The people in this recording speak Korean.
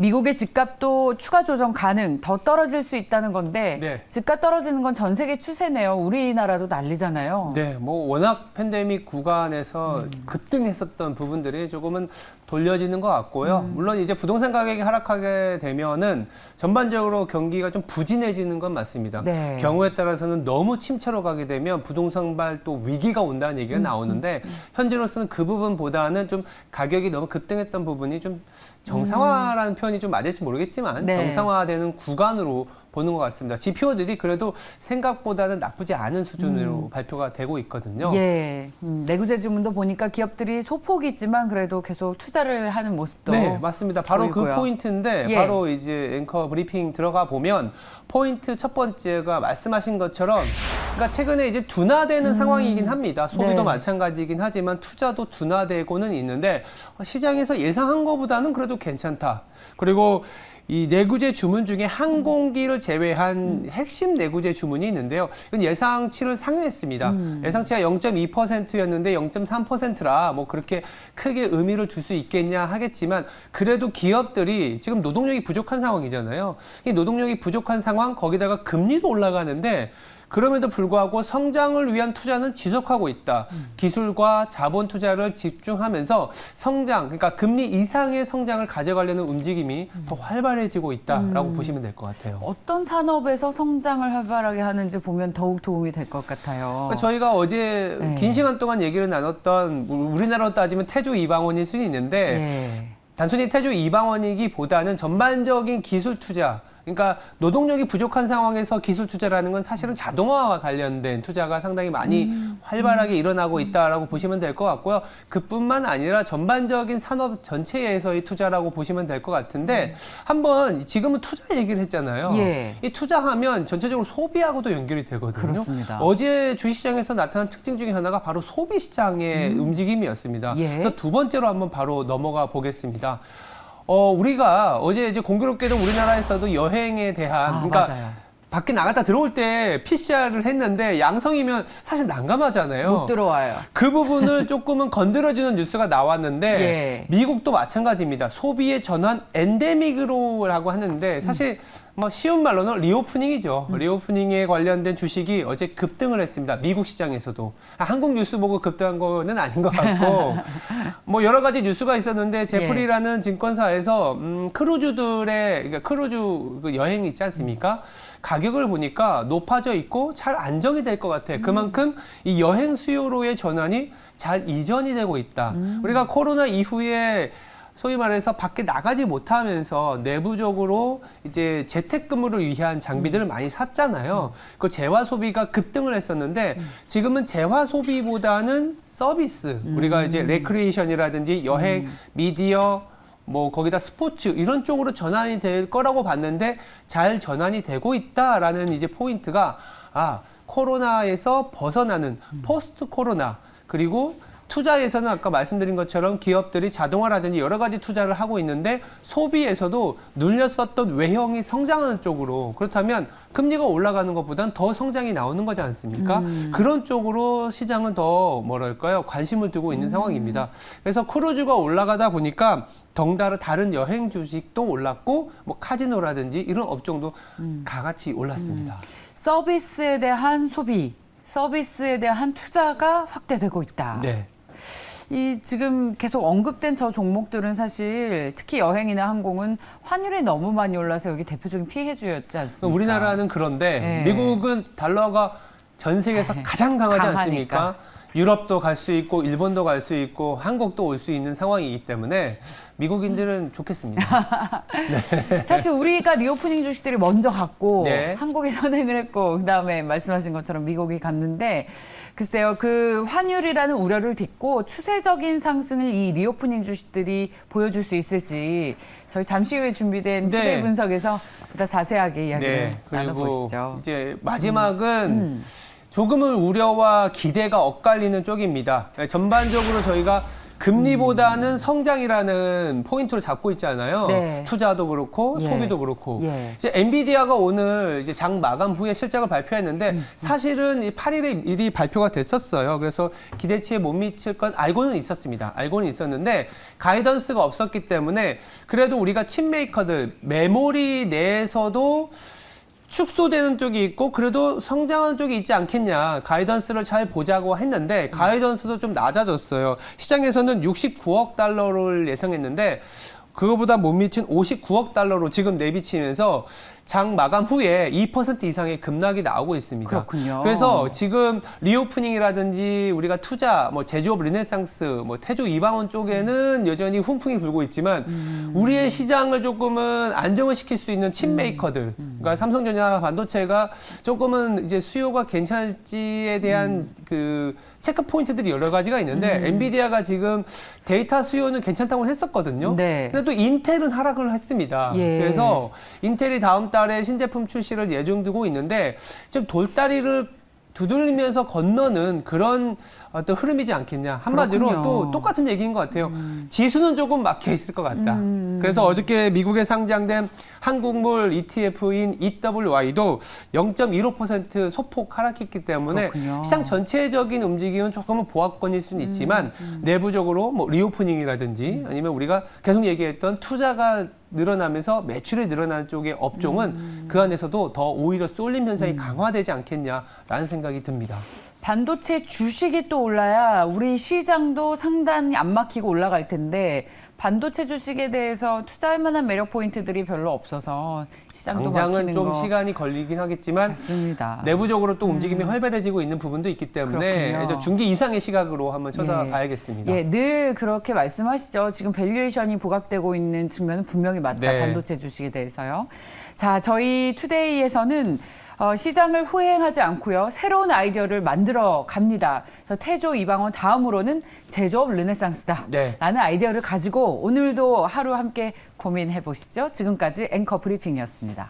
미국의 집값도 추가 조정 가능, 더 떨어질 수 있다는 건데 네. 집값 떨어지는 건 전 세계 추세네요. 우리나라도 난리잖아요. 네, 뭐 워낙 팬데믹 구간에서 급등했었던 부분들이 조금은 돌려지는 것 같고요. 물론 이제 부동산 가격이 하락하게 되면은 전반적으로 경기가 좀 부진해지는 건 맞습니다. 네. 경우에 따라서는 너무 침체로 가게 되면 부동산발 또 위기가 온다는 얘기가 나오는데 현재로서는 그 부분보다는 좀 가격이 너무 급등했던 부분이 좀 정상화라는 표현이 좀 맞을지 모르겠지만 네. 정상화되는 구간으로 보는 것 같습니다. 지표들이 그래도 생각보다는 나쁘지 않은 수준으로 발표가 되고 있거든요. 예, 내구재 주문도 보니까 기업들이 소폭이지만 그래도 계속 투자를 하는 모습도 네, 맞습니다. 바로 보이고요. 그 포인트인데 예. 바로 이제 앵커 브리핑 들어가 보면 포인트 첫 번째가 말씀하신 것처럼 그러니까 최근에 이제 둔화되는 상황이긴 합니다. 소비도 네. 마찬가지이긴 하지만 투자도 둔화되고는 있는데 시장에서 예상한 것보다는 그래도 괜찮다. 그리고 이 내구재 주문 중에 항공기를 제외한 핵심 내구재 주문이 있는데요. 이건 예상치를 상회했습니다. 예상치가 0.2%였는데 0.3%라 뭐 그렇게 크게 의미를 줄 수 있겠냐 하겠지만 그래도 기업들이 지금 노동력이 부족한 상황이잖아요. 이 노동력이 부족한 상황 거기다가 금리도 올라가는데 그럼에도 불구하고 성장을 위한 투자는 지속하고 있다. 기술과 자본 투자를 집중하면서 성장, 그러니까 금리 이상의 성장을 가져가려는 움직임이 더 활발해지고 있다라고 보시면 될 것 같아요. 어떤 산업에서 성장을 활발하게 하는지 보면 더욱 도움이 될 것 같아요. 그러니까 저희가 어제 네. 긴 시간 동안 얘기를 나눴던 우리나라로 따지면 태조 이방원일 수는 있는데 예. 단순히 태조 이방원이기보다는 전반적인 기술 투자, 그러니까 노동력이 부족한 상황에서 기술 투자라는 건 사실은 자동화와 관련된 투자가 상당히 많이 활발하게 일어나고 있다라고 보시면 될 것 같고요. 그뿐만 아니라 전반적인 산업 전체에서의 투자라고 보시면 될 것 같은데 한번 지금은 투자 얘기를 했잖아요. 예. 이 투자하면 전체적으로 소비하고도 연결이 되거든요. 그렇습니다. 어제 주식시장에서 나타난 특징 중에 하나가 바로 소비시장의 움직임이었습니다. 예. 그래서 두 번째로 한번 바로 넘어가 보겠습니다. 우리가 어제 이제 공교롭게도 우리나라에서도 여행에 대한, 그러니까 맞아요. 밖에 나갔다 들어올 때 PCR을 했는데 양성이면 사실 난감하잖아요. 못 들어와요. 그 부분을 조금은 건드려주는 뉴스가 나왔는데 예. 미국도 마찬가지입니다. 소비의 전환 엔데믹으로라고 하는데 사실 뭐 쉬운 말로는 리오프닝이죠. 리오프닝에 관련된 주식이 어제 급등을 했습니다. 미국 시장에서도. 한국 뉴스 보고 급등한 거는 아닌 것 같고 뭐 여러 가지 뉴스가 있었는데 제프리라는 증권사에서 크루즈들의 그러니까 크루즈 그 여행 있지 않습니까? 가격을 보니까 높아져 있고 잘 안정이 될 것 같아. 그만큼 이 여행 수요로의 전환이 잘 이전이 되고 있다. 우리가 코로나 이후에 소위 말해서 밖에 나가지 못하면서 내부적으로 이제 재택근무를 위한 장비들을 많이 샀잖아요. 그 재화 소비가 급등을 했었는데 지금은 재화 소비보다는 서비스, 우리가 이제 레크리에이션이라든지 여행, 미디어, 뭐 거기다 스포츠 이런 쪽으로 전환이 될 거라고 봤는데 잘 전환이 되고 있다라는 이제 포인트가 코로나에서 벗어나는 포스트 코로나 그리고 투자에서는 아까 말씀드린 것처럼 기업들이 자동화라든지 여러 가지 투자를 하고 있는데 소비에서도 눌렸었던 외형이 성장하는 쪽으로 그렇다면 금리가 올라가는 것보다는 더 성장이 나오는 거지 않습니까? 그런 쪽으로 시장은 더 뭐랄까요? 관심을 두고 있는 상황입니다. 그래서 크루즈가 올라가다 보니까 덩달아 다른 여행 주식도 올랐고 뭐 카지노라든지 이런 업종도 가같이 올랐습니다. 서비스에 대한 소비, 서비스에 대한 투자가 확대되고 있다. 네. 이 지금 계속 언급된 저 종목들은 사실 특히 여행이나 항공은 환율이 너무 많이 올라서 여기 대표적인 피해주였지 않습니까? 우리나라는 그런데 네. 미국은 달러가 전 세계에서 가장 강하지 강하니까. 않습니까? 유럽도 갈 수 있고 일본도 갈 수 있고 한국도 올 수 있는 상황이기 때문에 미국인들은 좋겠습니다. 사실 우리가 리오프닝 주식들이 먼저 갔고 네. 한국이 선행을 했고 그다음에 말씀하신 것처럼 미국이 갔는데 글쎄요 그 환율이라는 우려를 딛고 추세적인 상승을 이 리오프닝 주식들이 보여줄 수 있을지 저희 잠시 후에 준비된 투데이 네. 분석에서 보다 자세하게 이야기를 그리고 나눠보시죠. 이제 마지막은 조금은 우려와 기대가 엇갈리는 쪽입니다. 전반적으로 저희가 금리보다는 성장이라는 포인트를 잡고 있잖아요. 네. 투자도 그렇고 예. 소비도 그렇고. 예. 이제 엔비디아가 오늘 이제 장 마감 후에 실적을 발표했는데 사실은 이 8일에 일이 발표가 됐었어요. 그래서 기대치에 못 미칠 건 알고는 있었습니다. 알고는 있었는데 가이던스가 없었기 때문에 그래도 우리가 칩메이커들 메모리 내에서도 축소되는 쪽이 있고 그래도 성장하는 쪽이 있지 않겠냐, 가이던스를 잘 보자고 했는데 가이던스도 좀 낮아졌어요. 시장에서는 69억 달러를 예상했는데 그거보다 못 미친 59억 달러로 지금 내비치면서 장 마감 후에 2% 이상의 급락이 나오고 있습니다. 그렇군요. 그래서 지금 리오프닝이라든지 우리가 투자, 뭐 제조업 르네상스, 뭐 태조 이방원 쪽에는 여전히 훈풍이 불고 있지만 우리의 시장을 조금은 안정을 시킬 수 있는 칩메이커들, 그러니까 삼성전자 반도체가 조금은 이제 수요가 괜찮을지에 대한 그 체크 포인트들이 여러 가지가 있는데 엔비디아가 지금 데이터 수요는 괜찮다고 했었거든요. 네. 근데 또 인텔은 하락을 했습니다. 예. 그래서 인텔이 다음 달에 신제품 출시를 예정 두고 있는데 좀 돌다리를 두들리면서 건너는 그런 어떤 흐름이지 않겠냐. 한마디로 그렇군요. 또 똑같은 얘기인 것 같아요. 지수는 조금 막혀 있을 것 같다. 그래서 어저께 미국에 상장된 한국물 ETF인 EWY도 0.15% 소폭 하락했기 때문에 그렇군요. 시장 전체적인 움직임은 조금은 보합권일 수는 있지만 내부적으로 뭐 리오프닝이라든지 아니면 우리가 계속 얘기했던 투자가 늘어나면서 매출이 늘어나는 쪽의 업종은 그 안에서도 더 오히려 쏠림 현상이 강화되지 않겠냐라는 생각이 듭니다. 반도체 주식이 또 올라야 우리 시장도 상당히 안 막히고 올라갈 텐데 반도체 주식에 대해서 투자할 만한 매력 포인트들이 별로 없어서 시장도 당장은 막히는 좀 거 시간이 걸리긴 하겠지만 같습니다. 내부적으로 또 움직임이 활발해지고 있는 부분도 있기 때문에 그렇군요. 중기 이상의 시각으로 한번 쳐다봐야겠습니다. 예, 늘 그렇게 말씀하시죠. 지금 밸류에이션이 부각되고 있는 측면은 분명히 맞다. 네. 반도체 주식에 대해서요. 자, 저희 투데이에서는 시장을 후행하지 않고요. 새로운 아이디어를 만들어 갑니다. 그래서 태조 이방원 다음으로는 제조업 르네상스다. 네. 라는 아이디어를 가지고 오늘도 하루 함께 고민해 보시죠. 지금까지 앵커 브리핑이었습니다.